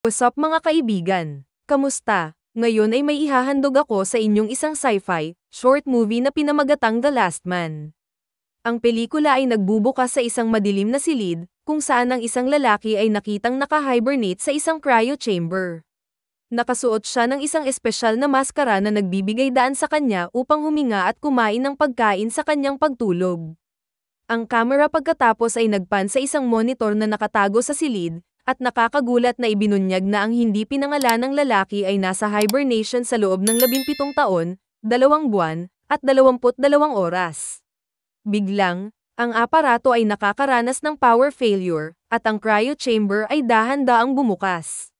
What's up mga kaibigan? Kamusta? Ngayon ay may ihahandog ako sa inyong isang sci-fi, short movie na pinamagatang The Last Man. Ang pelikula ay nagbubukas sa isang madilim na silid, kung saan ang isang lalaki ay nakitang naka-hibernate sa isang cryo chamber. Nakasuot siya ng isang espesyal na maskara na nagbibigay daan sa kanya upang huminga at kumain ng pagkain sa kanyang pagtulog. Ang kamera pagkatapos ay nagpan sa isang monitor na nakatago sa silid, at nakakagulat na ibinunyag na ang hindi pinangalanang lalaki ay nasa hibernation sa loob ng 17 taon, 2 buwan, at 22 oras. Biglang, ang aparato ay nakakaranas ng power failure, at ang cryo chamber ay dahan-daang bumukas.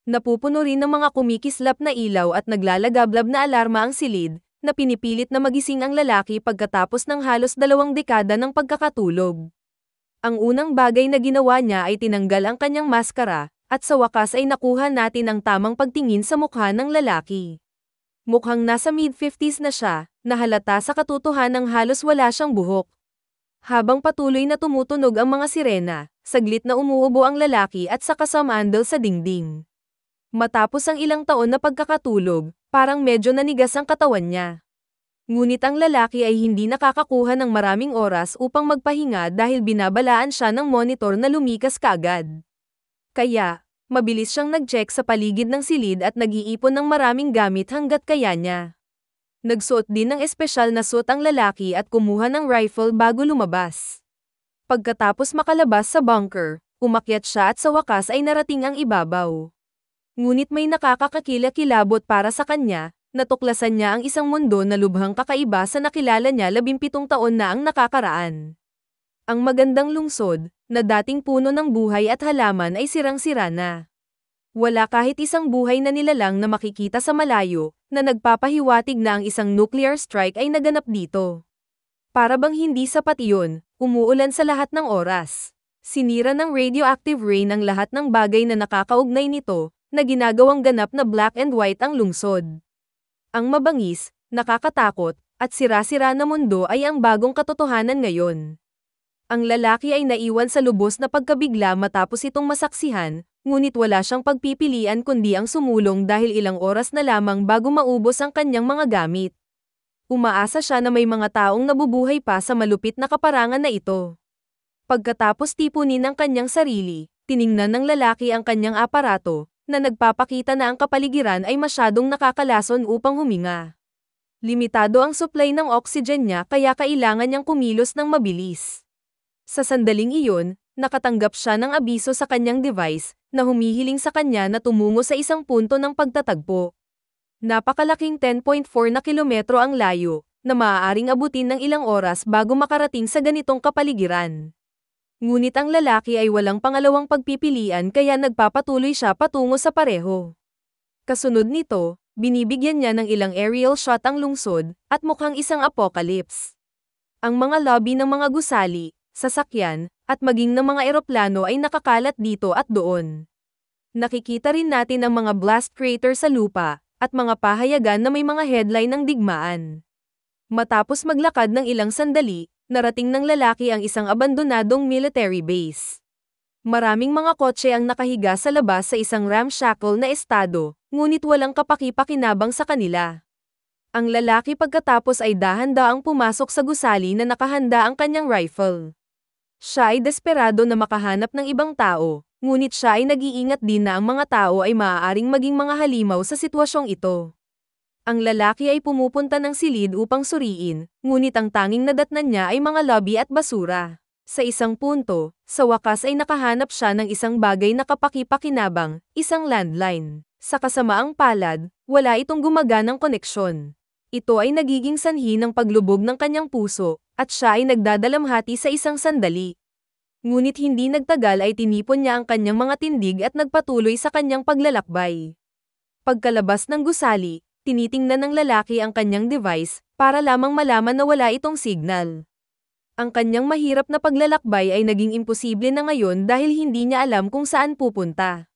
Napupuno rin ng mga kumikislap na ilaw at naglalagablab na alarma ang silid, na pinipilit na magising ang lalaki pagkatapos ng halos 2 dekada ng pagkakatulog. Ang unang bagay na ginawa niya ay tinanggal ang kanyang maskara, at sa wakas ay nakuha natin ang tamang pagtingin sa mukha ng lalaki. Mukhang nasa mid-50s na siya, na halata sa katotohanang halos wala siyang buhok. Habang patuloy na tumutunog ang mga sirena, saglit na umuubo ang lalaki at saka sumandal sa dingding. Matapos ang ilang taon na pagkakatulog, parang medyo nanigas ang katawan niya. Ngunit ang lalaki ay hindi nakakakuha ng maraming oras upang magpahinga dahil binabalaan siya ng monitor na lumikas kaagad. Kaya, mabilis siyang nag-check sa paligid ng silid at nag-iipon ng maraming gamit hanggat kaya niya. Nagsuot din ng espesyal na suit ang lalaki at kumuha ng rifle bago lumabas. Pagkatapos makalabas sa bunker, umakyat siya at sa wakas ay narating ang ibabaw. Ngunit may nakakakakilabot para sa kanya, natuklasan niya ang isang mundo na lubhang kakaiba sa nakilala niya 17 taon na ang nakakaraan. Ang magandang lungsod, na dating puno ng buhay at halaman ay sirang-sira na. Wala kahit isang buhay na nilalang na makikita sa malayo, na nagpapahiwatig na ang isang nuclear strike ay naganap dito. Para bang hindi sapat iyon, umuulan sa lahat ng oras. Sinira ng radioactive rain ang lahat ng bagay na nakakaugnay nito, na ginagawang ganap na black and white ang lungsod. Ang mabangis, nakakatakot, at sira-sira na mundo ay ang bagong katotohanan ngayon. Ang lalaki ay naiwan sa lubos na pagkabigla matapos itong masaksihan, ngunit wala siyang pagpipilian kundi ang sumulong dahil ilang oras na lamang bago maubos ang kanyang mga gamit. Umaasa siya na may mga taong nabubuhay pa sa malupit na kaparangan na ito. Pagkatapos tipunin ang kanyang sarili, tiningnan ng lalaki ang kanyang aparato, na nagpapakita na ang kapaligiran ay masyadong nakakalason upang huminga. Limitado ang supply ng oxygen niya kaya kailangan niyang kumilos ng mabilis. Sa sandaling iyon, nakatanggap siya ng abiso sa kanyang device, na humihiling sa kanya na tumungo sa isang punto ng pagtatagpo. Napakalaking 10.4 na kilometro ang layo, na maaaring abutin ng ilang oras bago makarating sa ganitong kapaligiran. Ngunit ang lalaki ay walang pangalawang pagpipilian kaya nagpapatuloy siya patungo sa pareho. Kasunod nito, binibigyan niya ng ilang aerial shot ang lungsod, at mukhang isang apocalypse. Ang mga lobby ng mga gusali, sasakyan, at maging ng mga eroplano ay nakakalat dito at doon. Nakikita rin natin ang mga blast crater sa lupa, at mga pahayagan na may mga headline ng digmaan. Matapos maglakad ng ilang sandali, narating ng lalaki ang isang abandonadong military base. Maraming mga kotse ang nakahiga sa labas sa isang ramshackle na estado, ngunit walang kapaki-pakinabang sa kanila. Ang lalaki pagkatapos ay dahan-daang pumasok sa gusali na nakahanda ang kanyang rifle. Siya ay desperado na makahanap ng ibang tao, ngunit siya ay nag-iingat din na ang mga tao ay maaaring maging mga halimaw sa sitwasyong ito. Ang lalaki ay pumupunta ng silid upang suriin, ngunit ang tanging nadatnan niya ay mga lobby at basura. Sa isang punto, sa wakas ay nakahanap siya ng isang bagay na kapaki-pakinabang, isang landline. Sa kasamaang palad, wala itong gumaganang koneksyon. Ito ay nagiging sanhi ng paglubog ng kanyang puso, at siya ay nagdadalamhati sa isang sandali. Ngunit hindi nagtagal ay tinipon niya ang kanyang mga tindig at nagpatuloy sa kanyang paglalakbay. Pagkalabas ng gusali, tinitingnan ng lalaki ang kanyang device, para lamang malaman na wala itong signal. Ang kanyang mahirap na paglalakbay ay naging imposible na ngayon dahil hindi niya alam kung saan pupunta.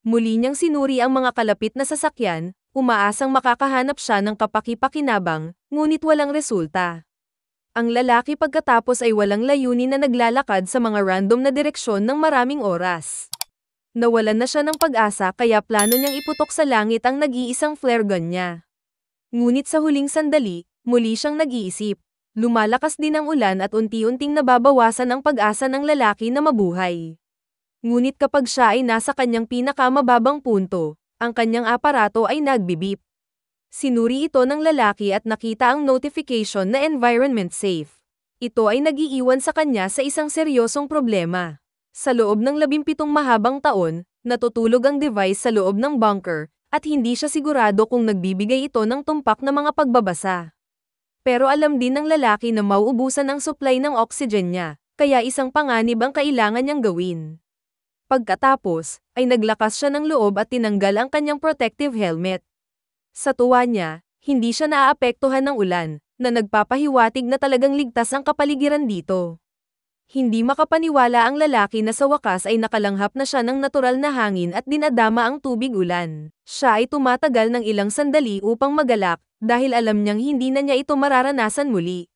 Muli niyang sinuri ang mga kalapit na sasakyan, umaasang makakahanap siya ng kapaki-pakinabang, ngunit walang resulta. Ang lalaki pagkatapos ay walang layunin na naglalakad sa mga random na direksyon ng maraming oras. Nawalan na siya ng pag-asa kaya plano niyang iputok sa langit ang nag-iisang flare gun niya. Ngunit sa huling sandali, muli siyang nag-iisip. Lumalakas din ang ulan at unti-unting nababawasan ang pag-asa ng lalaki na mabuhay. Ngunit kapag siya ay nasa kanyang pinakamababang punto, ang kanyang aparato ay nagbibip. Sinuri ito ng lalaki at nakita ang notification na environment safe. Ito ay nag-iiwan sa kanya sa isang seryosong problema. Sa loob ng 17 mahabang taon, natutulog ang device sa loob ng bunker, at hindi siya sigurado kung nagbibigay ito ng tumpak na mga pagbabasa. Pero alam din ng lalaki na mauubusan ang supply ng oxygen niya, kaya isang panganib ang kailangan niyang gawin. Pagkatapos, ay naglakas siya ng loob at tinanggal ang kanyang protective helmet. Sa tuwa niya, hindi siya naaapektuhan ng ulan, na nagpapahiwatig na talagang ligtas ang kapaligiran dito. Hindi makapaniwala ang lalaki na sa wakas ay nakalanghap na siya ng natural na hangin at dinadama ang tubig ulan. Siya ay tumatagal ng ilang sandali upang magalak, dahil alam niyang hindi na niya ito mararanasan muli.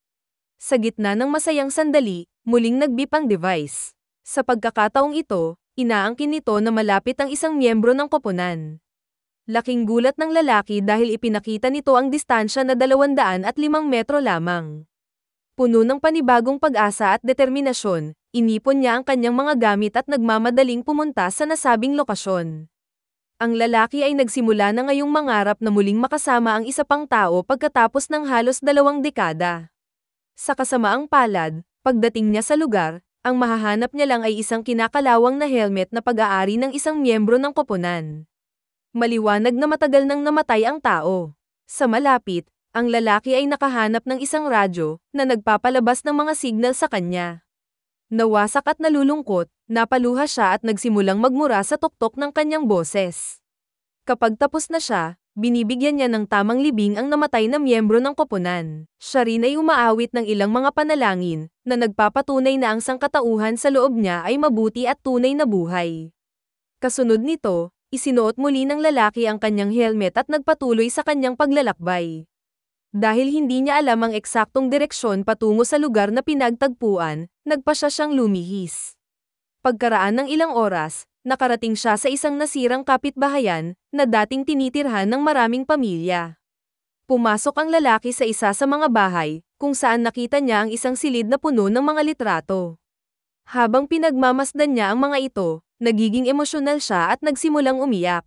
Sa gitna ng masayang sandali, muling nagbip ang device. Sa pagkakataong ito, inaangkin nito na malapit ang isang miyembro ng koponan. Laking gulat ng lalaki dahil ipinakita nito ang distansya na 205 metro lamang. Puno ng panibagong pag-asa at determinasyon, inipon niya ang kanyang mga gamit at nagmamadaling pumunta sa nasabing lokasyon. Ang lalaki ay nagsimula na ngayong mangarap na muling makasama ang isa pang tao pagkatapos ng halos 2 dekada. Sa kasamaang palad, pagdating niya sa lugar, ang mahahanap niya lang ay isang kinakalawang na helmet na pag-aari ng isang miyembro ng koponan. Maliwanag na matagal nang namatay ang tao. Sa malapit, ang lalaki ay nakahanap ng isang radyo na nagpapalabas ng mga signal sa kanya. Nawasak at nalulungkot, napaluha siya at nagsimulang magmura sa tuktok ng kanyang boses. Kapag tapos na siya, binibigyan niya ng tamang libing ang namatay na miyembro ng koponan. Siya rin ay umaawit ng ilang mga panalangin na nagpapatunay na ang sangkatauhan sa loob niya ay mabuti at tunay na buhay. Kasunod nito, isinuot muli ng lalaki ang kanyang helmet at nagpatuloy sa kanyang paglalakbay. Dahil hindi niya alam ang eksaktong direksyon patungo sa lugar na pinagtagpuan, nagpasya siyang lumihis. Pagkaraan ng ilang oras, nakarating siya sa isang nasirang kapitbahayan na dating tinitirhan ng maraming pamilya. Pumasok ang lalaki sa isa sa mga bahay, kung saan nakita niya ang isang silid na puno ng mga litrato. Habang pinagmamasdan niya ang mga ito, nagiging emosyonal siya at nagsimulang umiyak.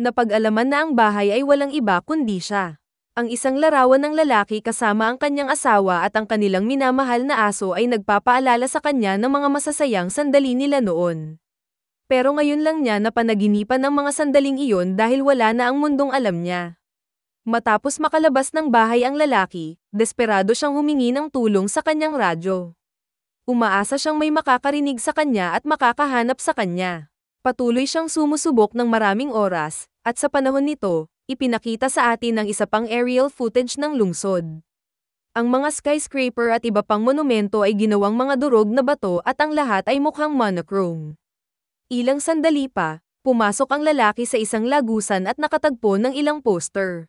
Napag-alaman na ang bahay ay walang iba kundi siya. Ang isang larawan ng lalaki kasama ang kanyang asawa at ang kanilang minamahal na aso ay nagpapaalala sa kanya ng mga masasayang sandali nila noon. Pero ngayon lang niya napanaginipan ang mga sandaling iyon dahil wala na ang mundong alam niya. Matapos makalabas ng bahay ang lalaki, desperado siyang humingi ng tulong sa kanyang radyo. Umaasa siyang may makakarinig sa kanya at makakahanap sa kanya. Patuloy siyang sumusubok ng maraming oras, at sa panahon nito, ipinakita sa atin ang isa pang aerial footage ng lungsod. Ang mga skyscraper at iba pang monumento ay ginawang mga durog na bato at ang lahat ay mukhang monochrome. Ilang sandali pa, pumasok ang lalaki sa isang lagusan at nakatagpo ng ilang poster.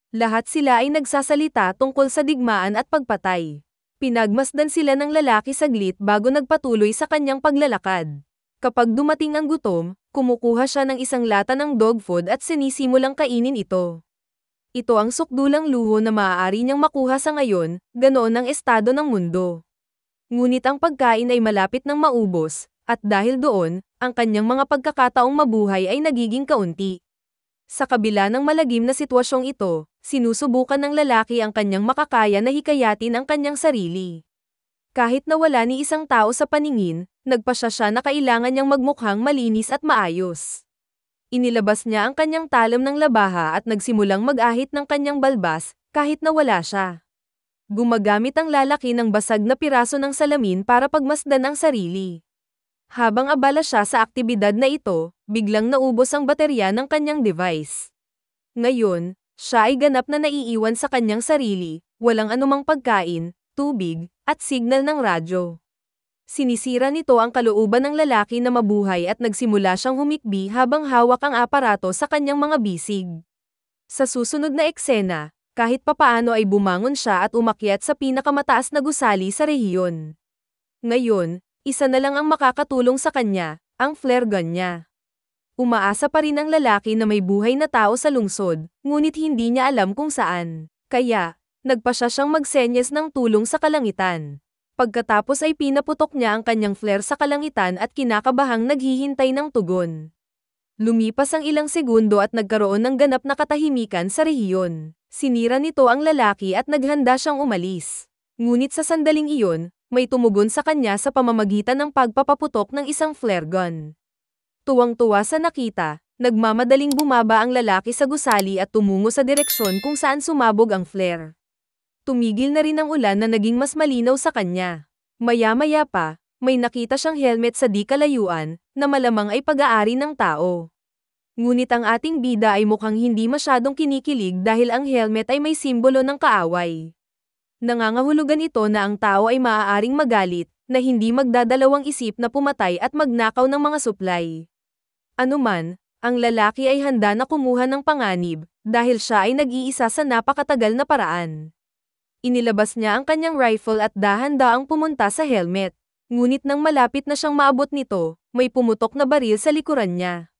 Lahat sila ay nagsasalita tungkol sa digmaan at pagpatay. Pinagmasdan sila ng lalaki saglit bago nagpatuloy sa kanyang paglalakad. Kapag dumating ang gutom, kumukuha siya ng isang lata ng dog food at sinisimulang kainin ito. Ito ang sukdulang luho na maaari niyang makuha sa ngayon, ganoon ang estado ng mundo. Ngunit ang pagkain ay malapit ng maubos, at dahil doon, ang kanyang mga pagkakataong mabuhay ay nagiging kaunti. Sa kabila ng malagim na sitwasyong ito, sinusubukan ng lalaki ang kanyang makakaya na hikayatin ang kanyang sarili. Kahit na wala ni isang tao sa paningin, nagpasya siya na kailangan niyang magmukhang malinis at maayos. Inilabas niya ang kanyang talam ng labaha at nagsimulang mag-ahit ng kanyang balbas, kahit na wala siya. Gumagamit ang lalaki ng basag na piraso ng salamin para pagmasdan ang sarili. Habang abala siya sa aktibidad na ito, biglang naubos ang baterya ng kanyang device. Ngayon, siya ay ganap na naiiwan sa kanyang sarili, walang anumang pagkain, tubig, at signal ng radyo. Sinisira nito ang kalooban ng lalaki na mabuhay at nagsimula siyang humikbi habang hawak ang aparato sa kanyang mga bisig. Sa susunod na eksena, kahit papaano ay bumangon siya at umakyat sa pinakamataas na gusali sa rehiyon. Ngayon, isa na lang ang makakatulong sa kanya, ang flare gun niya. Umaasa pa rin ang lalaki na may buhay na tao sa lungsod, ngunit hindi niya alam kung saan. Kaya, nagpa siya siyang magsenyas ng tulong sa kalangitan. Pagkatapos ay pinaputok niya ang kanyang flare sa kalangitan at kinakabahang naghihintay ng tugon. Lumipas ang ilang segundo at nagkaroon ng ganap na katahimikan sa rehiyon. Sinira nito ang lalaki at naghanda siyang umalis. Ngunit sa sandaling iyon, may tumugon sa kanya sa pamamagitan ng pagpapaputok ng isang flare gun. Tuwang-tuwa sa nakita, nagmamadaling bumaba ang lalaki sa gusali at tumungo sa direksyon kung saan sumabog ang flare. Tumigil na rin ang ulan na naging mas malinaw sa kanya. Maya-maya pa, may nakita siyang helmet sa di kalayuan, na malamang ay pag-aari ng tao. Ngunit ang ating bida ay mukhang hindi masyadong kinikilig dahil ang helmet ay may simbolo ng kaaway. Nangangahulugan ito na ang tao ay maaaring magalit, na hindi magdadalawang isip na pumatay at magnakaw ng mga supply. Anuman, ang lalaki ay handa na kumuha ng panganib, dahil siya ay nag-iisa sa napakatagal na paraan. Inilabas niya ang kanyang rifle at dahan-daang pumunta sa helmet. Ngunit nang malapit na siyang maabot nito, may pumutok na baril sa likuran niya.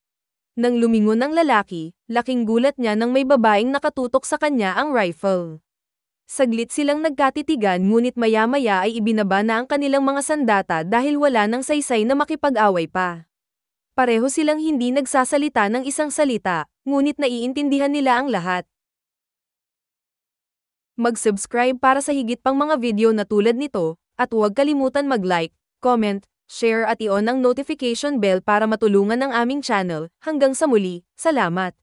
Nang lumingon ang lalaki, laking gulat niya nang may babaeng nakatutok sa kanya ang rifle. Saglit silang nagkatitigan ngunit maya-maya ay ibinaba na ang kanilang mga sandata dahil wala nang saysay na makipag-away pa. Pareho silang hindi nagsasalita ng isang salita, ngunit naiintindihan nila ang lahat. Mag-subscribe para sa higit pang mga video na tulad nito, at huwag kalimutan mag-like, comment, share at i-on ang notification bell para matulungan ang aming channel. Hanggang sa muli, salamat!